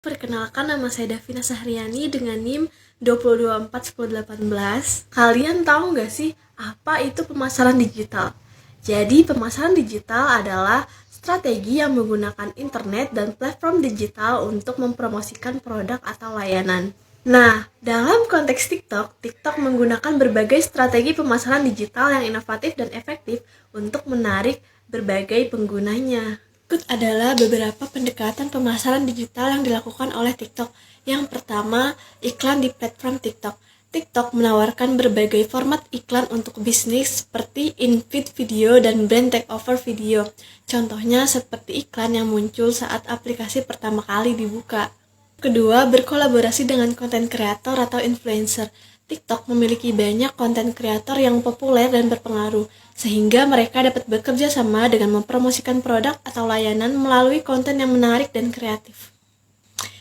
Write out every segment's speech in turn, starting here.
Perkenalkan, nama saya Davina Sahriani dengan NIM 2024-1018. Kalian tahu nggak sih apa itu pemasaran digital? Jadi pemasaran digital adalah strategi yang menggunakan internet dan platform digital untuk mempromosikan produk atau layanan. Nah, dalam konteks TikTok menggunakan berbagai strategi pemasaran digital yang inovatif dan efektif untuk menarik berbagai penggunanya. Berikut adalah beberapa pendekatan pemasaran digital yang dilakukan oleh TikTok. Yang pertama, iklan di platform TikTok. TikTok menawarkan berbagai format iklan untuk bisnis seperti in-feed video dan brand takeover video. Contohnya seperti iklan yang muncul saat aplikasi pertama kali dibuka. Kedua, berkolaborasi dengan konten kreator atau influencer. TikTok memiliki banyak konten kreator yang populer dan berpengaruh, sehingga mereka dapat bekerja sama dengan mempromosikan produk atau layanan melalui konten yang menarik dan kreatif.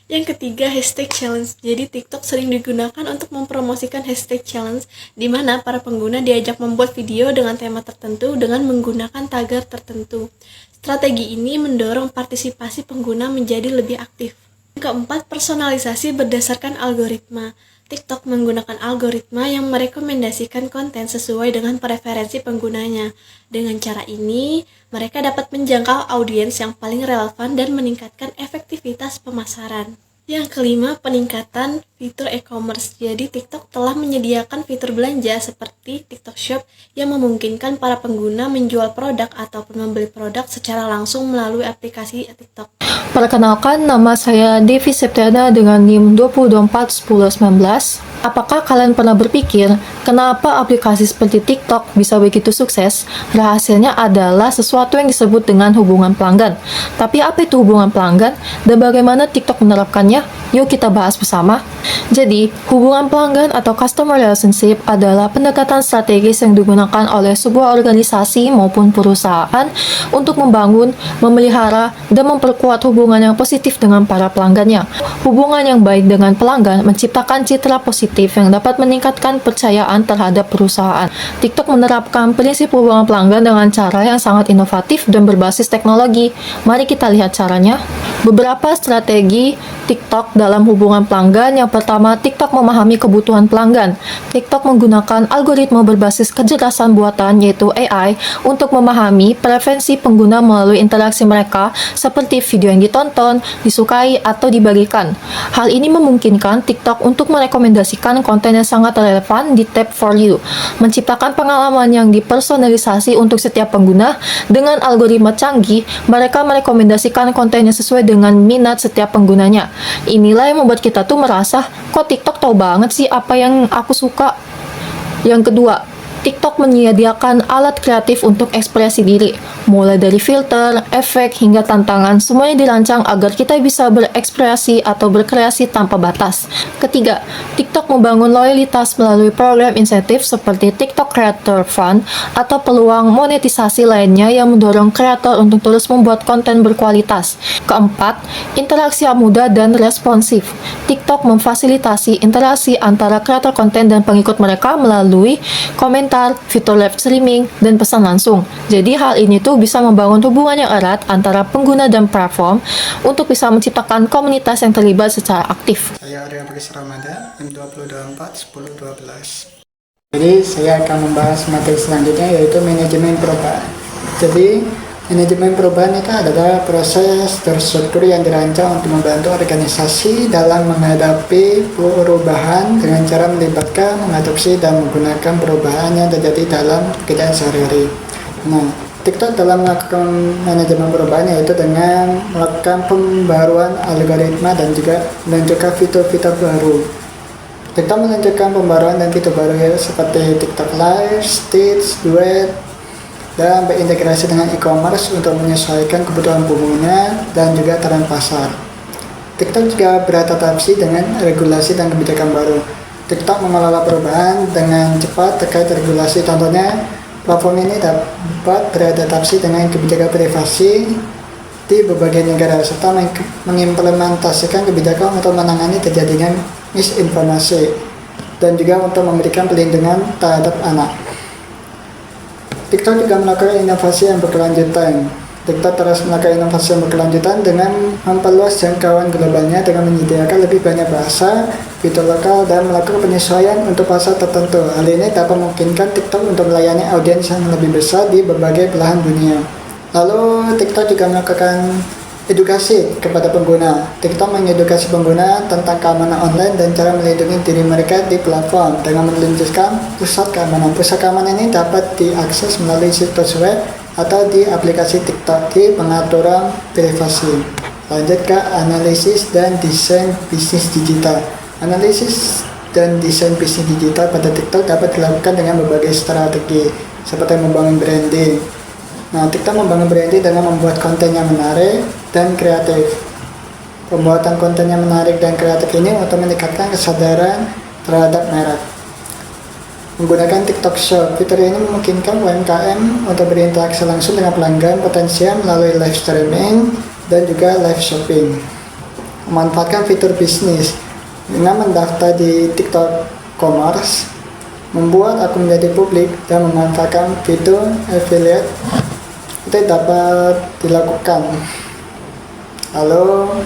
Yang ketiga, hashtag challenge. Jadi TikTok sering digunakan untuk mempromosikan hashtag challenge, di mana para pengguna diajak membuat video dengan tema tertentu dengan menggunakan tagar tertentu. Strategi ini mendorong partisipasi pengguna menjadi lebih aktif. Yang keempat, personalisasi berdasarkan algoritma. TikTok menggunakan algoritma yang merekomendasikan konten sesuai dengan preferensi penggunanya. Dengan cara ini, mereka dapat menjangkau audiens yang paling relevan dan meningkatkan efektivitas pemasaran. Yang kelima, peningkatan fitur e-commerce. Jadi TikTok telah menyediakan fitur belanja seperti TikTok Shop yang memungkinkan para pengguna menjual produk ataupun membeli produk secara langsung melalui aplikasi TikTok. Perkenalkan, nama saya Devi Septiana dengan NIM 2024-1019. Apakah kalian pernah berpikir kenapa aplikasi seperti TikTok bisa begitu sukses? Rahasianya adalah sesuatu yang disebut dengan hubungan pelanggan. Tapi apa itu hubungan pelanggan dan bagaimana TikTok menerapkannya? Yuk kita bahas bersama. Jadi, hubungan pelanggan atau customer relationship adalah pendekatan strategis yang digunakan oleh sebuah organisasi maupun perusahaan untuk membangun, memelihara, dan memperkuat hubungan yang positif dengan para pelanggannya. Hubungan yang baik dengan pelanggan menciptakan citra positif yang dapat meningkatkan kepercayaan terhadap perusahaan. TikTok menerapkan prinsip hubungan pelanggan dengan cara yang sangat inovatif dan berbasis teknologi. Mari kita lihat caranya. Beberapa strategi TikTok dalam hubungan pelanggan. Yang pertama, TikTok memahami kebutuhan pelanggan. TikTok menggunakan algoritma berbasis kecerdasan buatan yaitu AI untuk memahami preferensi pengguna melalui interaksi mereka seperti video yang ditonton, disukai, atau dibagikan. Hal ini memungkinkan TikTok untuk merekomendasikan konten yang sangat relevan di tab For You, menciptakan pengalaman yang dipersonalisasi untuk setiap pengguna. Dengan algoritma canggih, mereka merekomendasikan konten yang sesuai dengan minat setiap penggunanya. Inilah yang membuat kita tuh merasa, kok TikTok tahu banget sih apa yang aku suka. Yang kedua, TikTok menyediakan alat kreatif untuk ekspresi diri, mulai dari filter, efek, hingga tantangan, semuanya dirancang agar kita bisa berekspresi atau berkreasi tanpa batas. Ketiga, TikTok membangun loyalitas melalui program insentif seperti TikTok Creator Fund atau peluang monetisasi lainnya yang mendorong kreator untuk terus membuat konten berkualitas. Keempat, interaksi yang mudah dan responsif. TikTok memfasilitasi interaksi antara kreator konten dan pengikut mereka melalui komentar, fitur live streaming, dan pesan langsung. Jadi hal ini tuh bisa membangun hubungan yang erat antara pengguna dan platform untuk bisa menciptakan komunitas yang terlibat secara aktif. Saya Arya Bugis Ramadan, M224 1012. Jadi saya akan membahas materi selanjutnya yaitu manajemen perubahan. Jadi manajemen perubahan itu adalah proses terstruktur yang dirancang untuk membantu organisasi dalam menghadapi perubahan dengan cara melibatkan, mengadopsi, dan menggunakan perubahan yang terjadi dalam pekerjaan sehari-hari. Nah, TikTok dalam melakukan manajemen perubahan yaitu dengan melakukan pembaruan algoritma dan juga meluncurkan fitur-fitur baru. TikTok meluncurkan pembaruan dan fitur baru seperti TikTok Live, Stitch, Duet, dan berintegrasi dengan e-commerce untuk menyesuaikan kebutuhan pengguna dan juga tren pasar. TikTok juga beradaptasi dengan regulasi dan kebijakan baru. TikTok mengelola perubahan dengan cepat terkait regulasi. Contohnya, platform ini dapat beradaptasi dengan kebijakan privasi di berbagai negara serta mengimplementasikan kebijakan untuk menangani terjadinya misinformasi dan juga untuk memberikan perlindungan terhadap anak. TikTok juga melakukan inovasi yang berkelanjutan. TikTok terus melakukan inovasi yang berkelanjutan dengan memperluas jangkauan globalnya dengan menyediakan lebih banyak bahasa, fitur lokal, dan melakukan penyesuaian untuk pasar tertentu. Hal ini dapat memungkinkan TikTok untuk melayani audiens yang lebih besar di berbagai belahan dunia. Lalu TikTok juga melakukan edukasi kepada pengguna. TikTok mengedukasi pengguna tentang keamanan online dan cara melindungi diri mereka di platform dengan meluncurkan pusat keamanan. Pusat keamanan ini dapat diakses melalui situs web atau di aplikasi TikTok di pengaturan privasi. Lanjut ke analisis dan desain bisnis digital. Analisis dan desain bisnis digital pada TikTok dapat dilakukan dengan berbagai strategi seperti membangun branding. Nah, TikTok membangun branding dengan membuat konten yang menarik dan kreatif. Pembuatan konten yang menarik dan kreatif ini untuk meningkatkan kesadaran terhadap merek. Menggunakan TikTok Shop, fitur ini memungkinkan UMKM untuk berinteraksi langsung dengan pelanggan potensial melalui live streaming dan juga live shopping. Memanfaatkan fitur bisnis dengan mendaftar di TikTok Commerce, membuat akun menjadi publik, dan memanfaatkan fitur affiliate itu dapat dilakukan. Lalu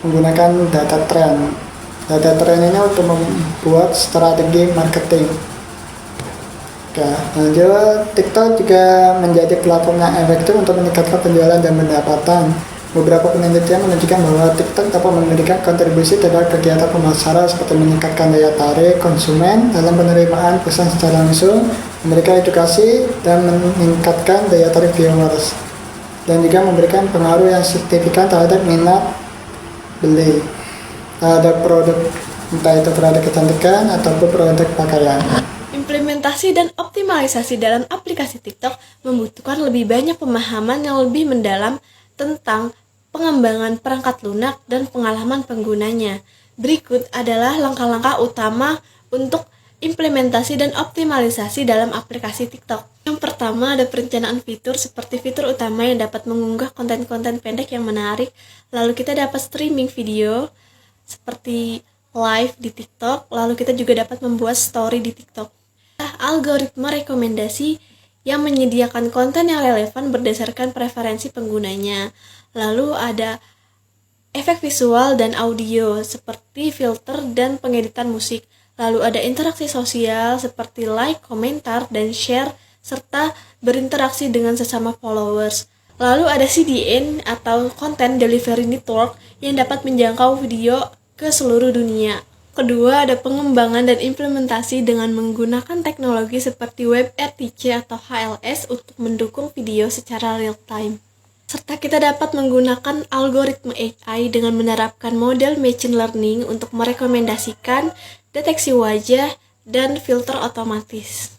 menggunakan data trend. Data trend ini untuk membuat strategi marketing. Oke, lanjut, TikTok juga menjadi platform yang efektif untuk meningkatkan penjualan dan pendapatan. Beberapa penelitian menunjukkan bahwa TikTok dapat memberikan kontribusi terhadap kegiatan pemasaran seperti meningkatkan daya tarik konsumen dalam penerimaan pesan secara langsung, memberikan edukasi, dan meningkatkan daya tarik viewers, dan juga memberikan pengaruh yang signifikan terhadap minat beli terhadap produk, entah itu produk kecantikan ataupun produk pakaian. Implementasi dan optimalisasi dalam aplikasi TikTok membutuhkan lebih banyak pemahaman yang lebih mendalam tentang pengembangan perangkat lunak dan pengalaman penggunanya. Berikut adalah langkah-langkah utama untuk implementasi dan optimalisasi dalam aplikasi TikTok. Yang pertama, ada perencanaan fitur seperti fitur utama yang dapat mengunggah konten-konten pendek yang menarik. Lalu kita dapat streaming video seperti live di TikTok. Lalu kita juga dapat membuat story di TikTok. Algoritma rekomendasi yang menyediakan konten yang relevan berdasarkan preferensi penggunanya. Lalu ada efek visual dan audio seperti filter dan pengeditan musik. Lalu ada interaksi sosial seperti like, komentar, dan share, serta berinteraksi dengan sesama followers. Lalu ada CDN atau Content Delivery Network yang dapat menjangkau video ke seluruh dunia. Kedua, ada pengembangan dan implementasi dengan menggunakan teknologi seperti WebRTC atau HLS untuk mendukung video secara real time. Serta kita dapat menggunakan algoritma AI dengan menerapkan model machine learning untuk merekomendasikan deteksi wajah dan filter otomatis.